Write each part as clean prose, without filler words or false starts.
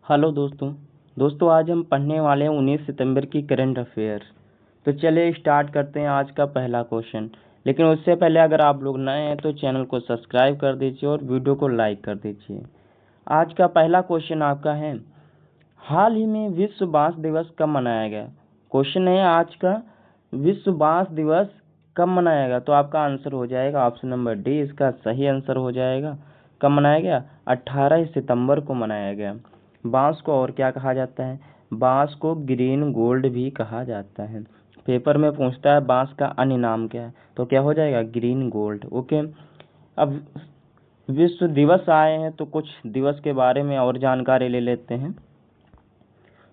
Hello दोस्तों आज हम पढ़ने वाले हैं 19 सितंबर की करंट अफेयर। तो चलिए स्टार्ट करते हैं आज का पहला क्वेश्चन। लेकिन उससे पहले अगर आप लोग नए हैं तो चैनल को सब्सक्राइब कर दीजिए और वीडियो को लाइक कर दीजिए। आज का पहला क्वेश्चन आपका है, हाल ही में विश्व बांस दिवस कब मनाया गया। क्वेश्चन है आज का, विश्व बांस दिवस कब मनाया गया। तो आपका आंसर हो जाएगा ऑप्शन नंबर डी, इसका सही आंसर हो जाएगा। कब मनाया गया? 18 सितंबर को मनाया गया। बांस को और क्या कहा जाता है? बांस को ग्रीन गोल्ड भी कहा जाता है। पेपर में पूछता है बांस का अन्य नाम क्या है, तो क्या हो जाएगा? Green gold. ओके, अब विश्व दिवस आए हैं तो कुछ दिवस के बारे में और जानकारी ले लेते हैं।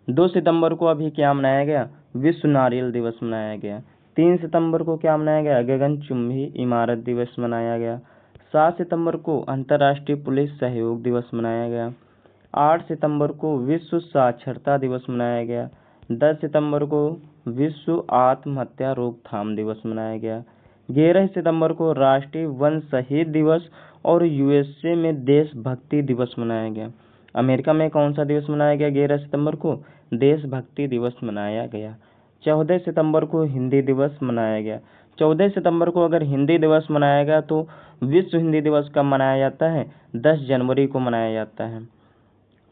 2 सितंबर को अभी क्या मनाया गया? विश्व नारियल दिवस मनाया गया। 3 सितंबर को क्या मनाया गया? गगनचुंबी इमारत दिवस मनाया गया। 7 सितंबर को अंतर्राष्ट्रीय पुलिस सहयोग दिवस मनाया गया। 8 सितंबर को विश्व साक्षरता दिवस मनाया गया। 10 सितंबर को विश्व आत्महत्या रोकथाम दिवस मनाया गया। 11 सितंबर को राष्ट्रीय वन शहीद दिवस और यूएसए में देशभक्ति दिवस मनाया गया। अमेरिका में कौन सा दिवस मनाया गया? 11 सितंबर को देशभक्ति दिवस मनाया गया। 14 सितंबर को हिंदी दिवस मनाया गया। 14 सितंबर को अगर हिंदी दिवस मनाया गया तो विश्व हिंदी दिवस कब मनाया जाता है? 10 जनवरी को मनाया जाता है।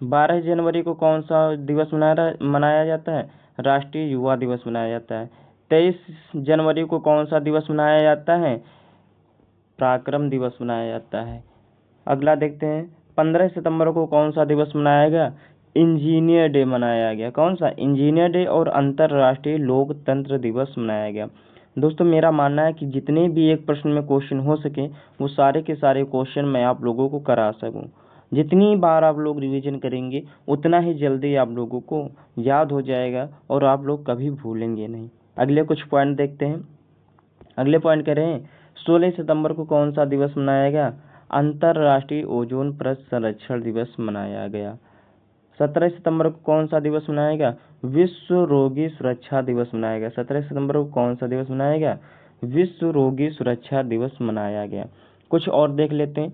12 जनवरी को कौन सा दिवस मनाया जाता है? राष्ट्रीय युवा दिवस मनाया जाता है। 23 जनवरी को कौन सा दिवस मनाया जाता है? पराक्रम दिवस मनाया जाता है। अगला देखते हैं, 15 सितंबर को कौन सा दिवस मनाया गया? इंजीनियर डे मनाया गया। कौन सा? इंजीनियर डे और अंतर्राष्ट्रीय लोकतंत्र दिवस मनाया गया। दोस्तों मेरा मानना है कि जितने भी एक प्रश्न में क्वेश्चन हो सके वो सारे के सारे क्वेश्चन मैं आप लोगों को करा सकूं। जितनी बार आप लोग रिवीजन करेंगे उतना ही जल्दी आप लोगों को याद हो जाएगा और आप लोग कभी भूलेंगे नहीं। अगले कुछ पॉइंट देखते हैं। अगले पॉइंट कह रहे हैं, 16 सितंबर को कौन सा दिवस मनाया गया? अंतर्राष्ट्रीय ओजोन परत संरक्षण दिवस मनाया गया। 17 सितंबर को कौन सा दिवस मनाया गया? विश्व रोगी सुरक्षा दिवस मनाया गया। 17 सितंबर को कौन सा दिवस मनाया गया? विश्व रोगी सुरक्षा दिवस मनाया गया। कुछ और देख लेते हैं।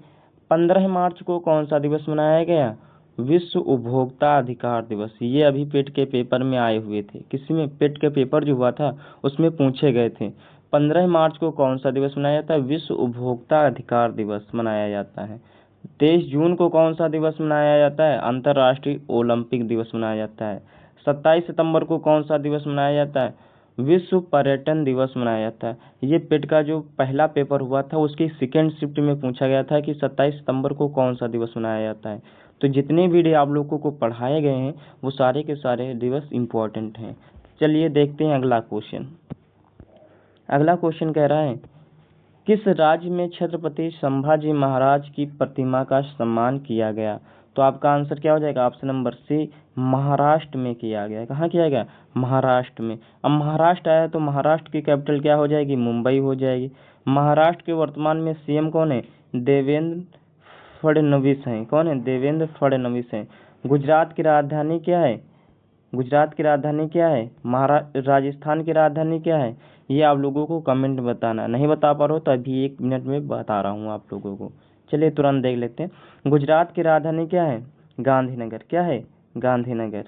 15 मार्च को कौन सा दिवस मनाया गया? विश्व उपभोक्ता अधिकार दिवस। ये अभी पेट के पेपर में आए हुए थे। किसी में पेट के पेपर जो हुआ था उसमें पूछे गए थे। 15 मार्च को कौन सा दिवस मनाया जाता है? विश्व उपभोक्ता अधिकार दिवस मनाया जाता है। 23 जून को कौन सा दिवस मनाया जाता है? अंतर्राष्ट्रीय ओलंपिक दिवस मनाया जाता है। 27 सितंबर को कौन सा दिवस मनाया जाता है? विश्व पर्यटन दिवस मनाया जाता है। ये पेट का जो पहला पेपर हुआ था उसकी सेकेंड शिफ्ट में पूछा गया था कि 27 सितंबर को कौन सा दिवस मनाया जाता है। तो जितने भी डे आप लोगों को पढ़ाए गए हैं वो सारे के सारे दिवस इम्पोर्टेंट हैं। चलिए देखते हैं अगला क्वेश्चन। अगला क्वेश्चन कह रहा है, किस राज्य में छत्रपति संभाजी महाराज की प्रतिमा का सम्मान किया गया? तो आपका आंसर क्या हो जाएगा? ऑप्शन नंबर सी, महाराष्ट्र में किया गया। कहाँ किया गया? महाराष्ट्र में। अब महाराष्ट्र आया तो महाराष्ट्र की कैपिटल क्या हो जाएगी? मुंबई हो जाएगी। महाराष्ट्र के वर्तमान में सीएम कौन है? देवेंद्र फडणवीस हैं। कौन है? देवेंद्र फडणवीस हैं। गुजरात की राजधानी क्या है? गुजरात की राजधानी क्या है? राजस्थान की राजधानी क्या है? ये आप लोगों को कमेंट बताना। नहीं बता पा रहे हो तो अभी 1 मिनट में बता रहा हूँ आप लोगों को। चलिए तुरंत देख लेते हैं। गुजरात की राजधानी क्या है? गांधीनगर। क्या है? गांधीनगर।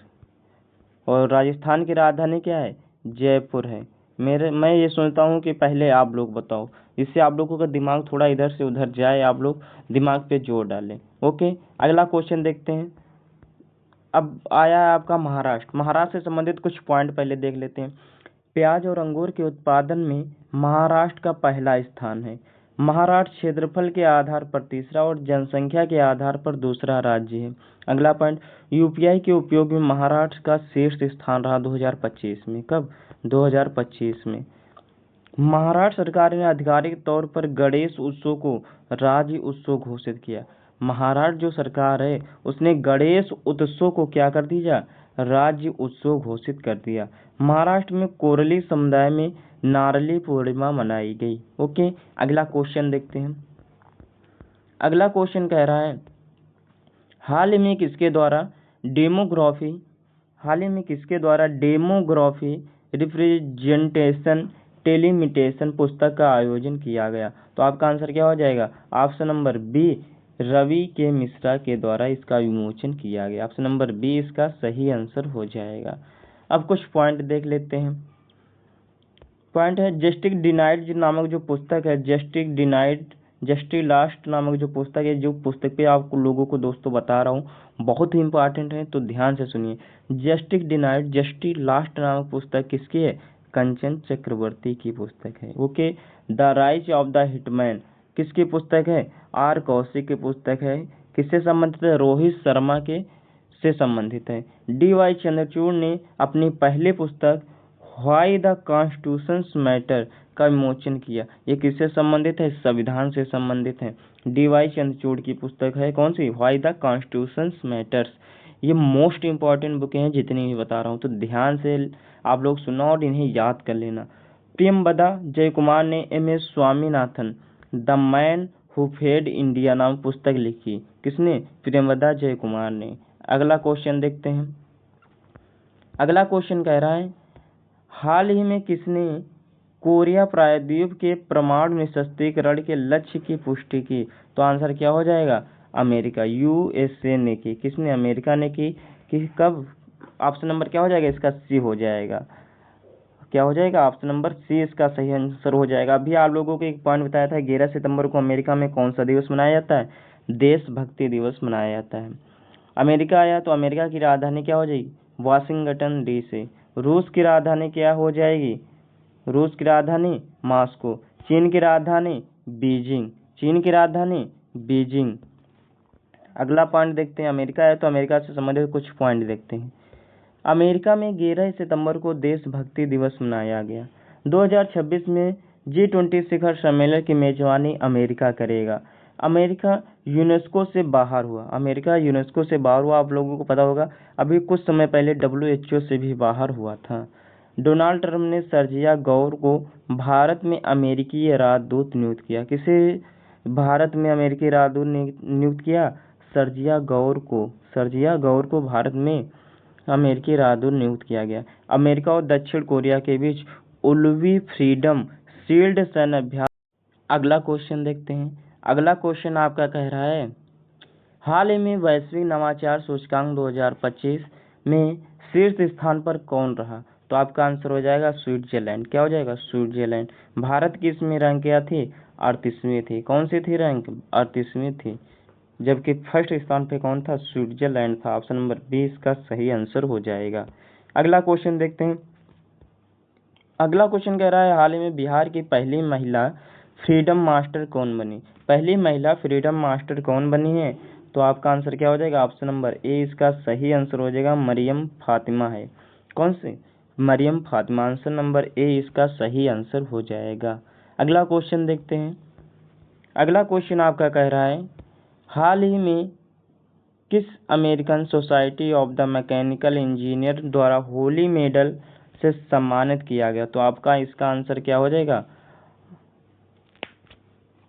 और राजस्थान की राजधानी क्या है? जयपुर है। मैं ये सोचता हूँ कि पहले आप लोग बताओ, इससे आप लोगों का दिमाग थोड़ा इधर से उधर जाए, आप लोग दिमाग पे जोर डालें। ओके, अगला क्वेश्चन देखते हैं। अब आया है आपका महाराष्ट्र। महाराष्ट्र से संबंधित कुछ पॉइंट पहले देख लेते हैं। प्याज और अंगूर के उत्पादन में महाराष्ट्र का पहला स्थान है। महाराष्ट्र क्षेत्रफल के आधार पर तीसरा और जनसंख्या के आधार पर दूसरा राज्य है। अगला पॉइंट, यूपीआई के उपयोग में महाराष्ट्र का शीर्ष स्थान रहा 2025 में। कब? 2025 में। महाराष्ट्र सरकार ने आधिकारिक तौर पर गणेश उत्सव को राज्य उत्सव घोषित किया। महाराष्ट्र जो सरकार है उसने गणेश उत्सव को क्या कर दिया? राज्य उत्सव घोषित कर दिया। महाराष्ट्र में कोरली समुदाय में नारली पूर्णिमा मनाई गई। ओके, अगला क्वेश्चन देखते हैं। अगला क्वेश्चन कह रहा है, हाल ही में किसके द्वारा डेमोग्राफी रिप्रेजेंटेशन टेलीमिटेशन पुस्तक का आयोजन किया गया? तो आपका आंसर क्या हो जाएगा? ऑप्शन नंबर बी, रवि के मिश्रा के द्वारा इसका विमोचन किया गया। ऑप्शन नंबर बी इसका सही आंसर हो जाएगा। अब कुछ पॉइंट देख लेते हैं। पॉइंट है जस्टिस डिनाइड नामक जो पुस्तक है, जस्टिस डिनाइड जस्टिस लास्ट नामक जो पुस्तक है, जो पुस्तक पे आप लोगों को दोस्तों बता रहा हूँ बहुत ही इंपॉर्टेंट है, तो ध्यान से सुनिए। जस्टिस डिनाइड जस्टिस लास्ट नामक पुस्तक किसकी है? कंचन चक्रवर्ती की पुस्तक है। Okay. The rise of the hitman किसकी पुस्तक है? आर कौशिक की पुस्तक है। किससे संबंधित है? रोहित शर्मा के से संबंधित है। डी.वाई. चंद्रचूड़ ने अपनी पहली पुस्तक व्हाई द कॉन्स्टिट्यूशन मैटर का विमोचन किया। ये किससे संबंधित है? संविधान से संबंधित है। डी.वाई. चंद्रचूड़ की पुस्तक है कौन सी? Why the constitution matters. ये मोस्ट इंपॉर्टेंट बुकें हैं जितनी भी बता रहा हूँ, तो ध्यान से आप लोग सुनो और इन्हें याद कर लेना। प्रियंवदा जयकुमार ने M S. Swaminathan the man who fed India नाम पुस्तक लिखी। किसने? प्रियंवदा जयकुमार ने। अगला क्वेश्चन देखते हैं। अगला क्वेश्चन कह रहा है हाल ही में किसने कोरिया प्रायद्वीप के परमाणु निरस्त्रीकरण के लक्ष्य की पुष्टि की? तो आंसर क्या हो जाएगा? अमेरिका, यूएसए ने की। किसने? अमेरिका ने की। कि कब? ऑप्शन नंबर क्या हो जाएगा इसका? सी हो जाएगा। क्या हो जाएगा? ऑप्शन नंबर सी इसका सही आंसर हो जाएगा। अभी आप लोगों को एक पॉइंट बताया था, 11 सितंबर को अमेरिका में कौन सा दिवस मनाया जाता है? देशभक्ति दिवस मनाया जाता है। अमेरिका आया तो अमेरिका की राजधानी क्या हो जाएगी? Washington DC. रूस की राजधानी क्या हो जाएगी? रूस की राजधानी मॉस्को। चीन की राजधानी बीजिंग। चीन की राजधानी बीजिंग। अगला पॉइंट देखते हैं। अमेरिका है तो अमेरिका से संबंधित कुछ पॉइंट देखते हैं। अमेरिका में 11 सितंबर को देशभक्ति दिवस मनाया गया। 2026 में G20 शिखर सम्मेलन की मेजबानी अमेरिका करेगा। अमेरिका यूनेस्को से बाहर हुआ। अमेरिका यूनेस्को से बाहर हुआ, आप लोगों को पता होगा। अभी कुछ समय पहले WHO से भी बाहर हुआ था। डोनाल्ड ट्रंप ने सर्जिया गौर को भारत में अमेरिकी राजदूत नियुक्त किया। किसे भारत में अमेरिकी राजदूत नियुक्त किया? सर्जिया गौर को। सर्जिया गौर को भारत में अमेरिकी राजदूत नियुक्त किया गया। अमेरिका और दक्षिण कोरिया के बीच उलवी फ्रीडम शील्ड सैन्य अभ्यास। अगला क्वेश्चन देखते हैं। अगला क्वेश्चन आपका कह रहा है हाल ही में वैश्विक नवाचार सूचकांक 2025 में शीर्ष स्थान पर कौन रहा? तो आपका आंसर हो जाएगा स्विट्जरलैंड। क्या हो जाएगा? स्विट्जरलैंड। भारत की इसमें रैंक क्या थी? 38वीं थी। कौन सी थी रैंक? 38वीं थी। जबकि फर्स्ट स्थान पे कौन था? स्विट्जरलैंड था। ऑप्शन नंबर बी इसका सही आंसर हो जाएगा। अगला क्वेश्चन देखते हैं। अगला क्वेश्चन कह रहा है हाल ही में बिहार की पहली महिला फ्रीडम मास्टर कौन बनी? पहली महिला फ्रीडम मास्टर कौन बनी है? तो आपका आंसर क्या हो जाएगा? ऑप्शन नंबर ए इसका सही आंसर हो जाएगा। मरियम फातिमा है। कौन सी? Mariam Fatima. Answer number A इसका सही आंसर हो जाएगा। अगला क्वेश्चन देखते हैं। अगला क्वेश्चन आपका कह रहा है हाल ही में किस American society of the mechanical engineer द्वारा होली मेडल से सम्मानित किया गया? तो आपका इसका आंसर क्या हो जाएगा?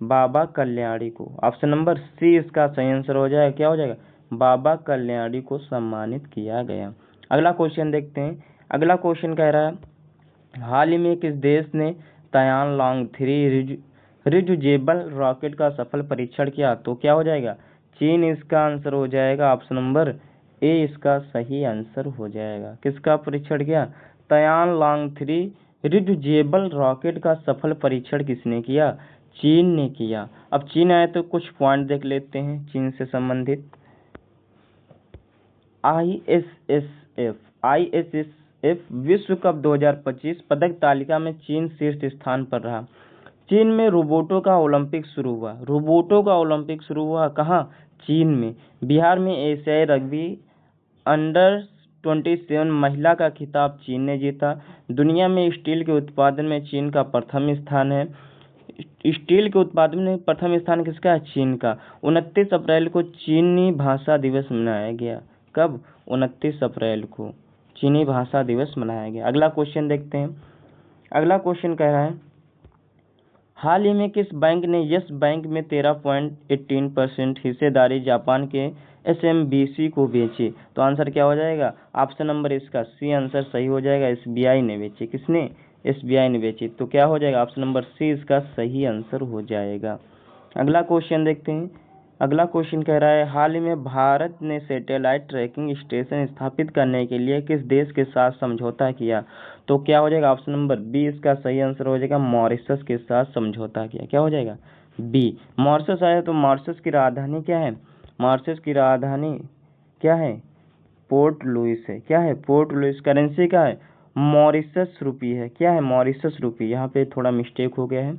बाबा कल्याणी को। ऑप्शन नंबर सी इसका सही आंसर हो जाएगा। क्या हो जाएगा? बाबा कल्याणी को सम्मानित किया गया। अगला क्वेश्चन देखते हैं। अगला क्वेश्चन कह रहा है हाल ही में किस देश ने तायानलांग 3 रियूजेबल रॉकेट का सफल परीक्षण किया? तो क्या हो जाएगा? चीन इसका आंसर हो जाएगा। ऑप्शन नंबर ए इसका सही आंसर हो जाएगा। किसका परीक्षण किया? तायानलांग 3 रियूजेबल रॉकेट का सफल परीक्षण किसने किया? चीन ने किया। अब चीन आए तो कुछ पॉइंट देख लेते हैं चीन से संबंधित। आईएसएसएफ विश्व कप 2025 पदक तालिका में चीन शीर्ष स्थान पर रहा। चीन में रोबोटों का ओलंपिक शुरू हुआ। रोबोटों का ओलंपिक शुरू हुआ कहाँ? चीन में। बिहार में एशियाई रग्बी अंडर-27 महिला का खिताब चीन ने जीता। दुनिया में स्टील के उत्पादन में चीन का प्रथम स्थान है। स्टील के उत्पादन में प्रथम स्थान किसका है? चीन का। 29 अप्रैल को चीनी भाषा दिवस मनाया गया। कब? 29 अप्रैल को चीनी भाषा दिवस मनाया गया। अगला क्वेश्चन देखते हैं। अगला क्वेश्चन कह रहा है हाल ही में किस बैंक ने यस बैंक में 13.18% हिस्सेदारी जापान के SMBC को बेची? तो आंसर क्या हो जाएगा? ऑप्शन नंबर इसका सी आंसर सही हो जाएगा। SBI ने बेची। किसने? SBI ने बेची। तो क्या हो जाएगा? ऑप्शन नंबर सी इसका सही आंसर हो जाएगा। अगला क्वेश्चन देखते हैं। अगला क्वेश्चन कह रहा है हाल ही में भारत ने सैटेलाइट ट्रैकिंग स्टेशन स्थापित करने के लिए किस देश के साथ समझौता किया? तो क्या हो जाएगा? ऑप्शन नंबर बी इसका सही आंसर हो जाएगा, मॉरिशस के साथ समझौता किया। क्या हो जाएगा? बी। मॉरिशस आया तो मॉरिशस की राजधानी क्या है? मॉरिशस की राजधानी क्या है? पोर्ट लुइस है। क्या है? Port Louis. करेंसी क्या है? मॉरिशस रुपी है। क्या है? मॉरिशस रुपी। यहाँ पे थोड़ा मिस्टेक हो गया है।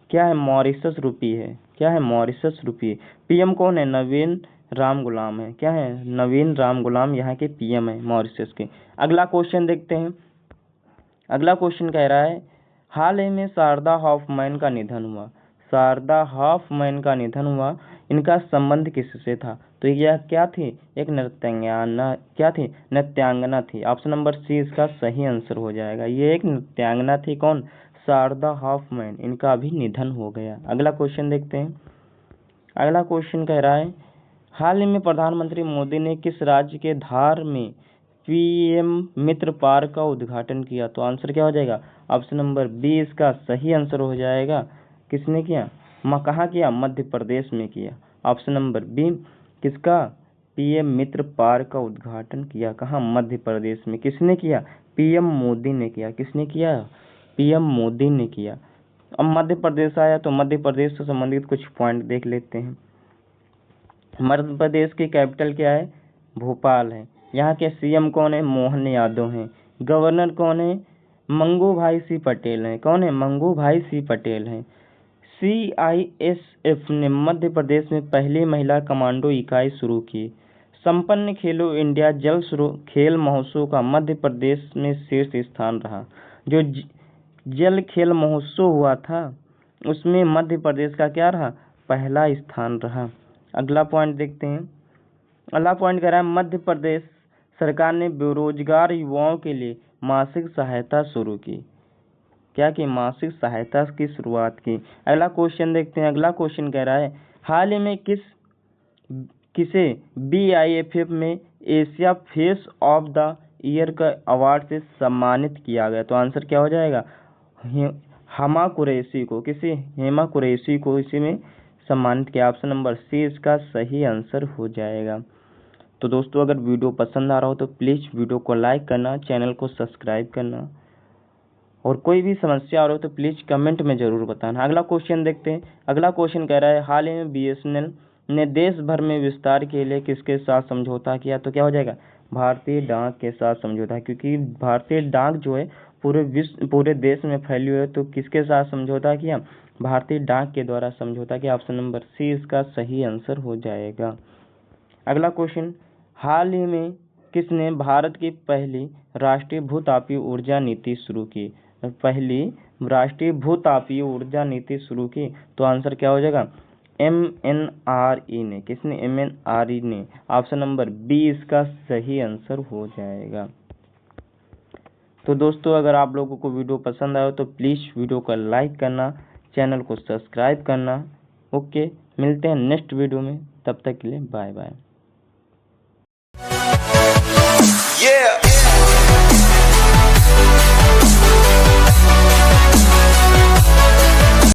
क्या है? मॉरिशस रुपी है। क्या है? मॉरिशस रुपी। पीएम कौन है? नवीन राम गुलाम है। क्या है? नवीन राम गुलाम यहाँ के पीएम है मॉरिशस के। अगला क्वेश्चन देखते हैं। अगला क्वेश्चन कह रहा है हाल ही में शारदा हॉफमैन का निधन हुआ। शारदा हॉफमैन का निधन हुआ, इनका संबंध किससे था? तो यह क्या थी? एक नृत्यांगना। क्या थी? नृत्यांगना थी। ऑप्शन नंबर सी इसका सही आंसर हो जाएगा। ये एक नृत्यांगना थी। कौन? शारदा हॉफमैन। इनका भी निधन हो गया। अगला क्वेश्चन देखते हैं। अगला क्वेश्चन कह रहा है हाल ही में प्रधानमंत्री मोदी ने किस राज्य के धार में पीएम मित्र पार्क का उद्घाटन किया? तो आंसर क्या हो जाएगा? ऑप्शन नंबर बी इसका सही आंसर हो जाएगा। किसने किया? कहाँ किया? मध्य प्रदेश में किया। ऑप्शन नंबर बी किसका? पीएम मित्र पार्क का उद्घाटन किया। कहाँ? मध्य प्रदेश में। किसने किया? पीएम मोदी ने किया। किसने किया? पीएम मोदी ने किया। अब मध्य प्रदेश आया तो मध्य प्रदेश से संबंधित कुछ पॉइंट देख लेते हैं। मध्य प्रदेश की कैपिटल क्या है? भोपाल है। यहाँ के सीएम कौन है? मोहन यादव हैं। गवर्नर कौन है? मंगू भाई सी पटेल हैं। कौन है? मंगू भाई सी पटेल हैं। CISF ने मध्य प्रदेश में पहली महिला कमांडो इकाई शुरू की। संपन्न खेलो इंडिया जल खेल महोत्सव का मध्य प्रदेश में शीर्ष स्थान रहा। जो जल खेल महोत्सव हुआ था उसमें मध्य प्रदेश का क्या रहा? पहला स्थान रहा। अगला पॉइंट देखते हैं। अगला पॉइंट कह रहा है मध्य प्रदेश सरकार ने बेरोजगार युवाओं के लिए मासिक सहायता शुरू की। क्या की? मासिक सहायता की शुरुआत की। अगला क्वेश्चन देखते हैं। अगला क्वेश्चन कह रहा है हाल ही में किसे BIFF में Asia face of the year का अवार्ड से सम्मानित किया गया? तो आंसर क्या हो जाएगा? हेमा कुरैशी को। किसी? हेमा कुरैशी को इसी में सम्मानित किया। ऑप्शन नंबर सी इसका सही आंसर हो जाएगा। तो दोस्तों अगर वीडियो पसंद आ रहा हो तो प्लीज़ वीडियो को लाइक करना, चैनल को सब्सक्राइब करना, और कोई भी समस्या आ रही हो तो प्लीज़ कमेंट में ज़रूर बताना। अगला क्वेश्चन देखते हैं। अगला क्वेश्चन कह रहा है हाल ही में BSNL ने देश भर में विस्तार के लिए किसके साथ समझौता किया? तो क्या हो जाएगा? भारतीय डाक के साथ समझौता। क्योंकि भारतीय डाक जो है पूरे देश में फैली हुई है, तो किसके साथ समझौता किया? भारतीय डाक के द्वारा समझौता किया। ऑप्शन नंबर सी इसका सही आंसर हो जाएगा। अगला क्वेश्चन हाल ही में किसने भारत की पहली राष्ट्रीय भूतापीय ऊर्जा नीति शुरू की? पहली राष्ट्रीय भूतापीय ऊर्जा नीति शुरू की। तो आंसर क्या हो जाएगा? MNRE ने। किसने? MNRE ने। ऑप्शन नंबर बी इसका सही आंसर हो जाएगा। तो दोस्तों अगर आप लोगों को वीडियो पसंद आया तो प्लीज़ वीडियो को लाइक करना, चैनल को सब्सक्राइब करना। ओके, मिलते हैं नेक्स्ट वीडियो में। तब तक के लिए बाय बाय। Yeah.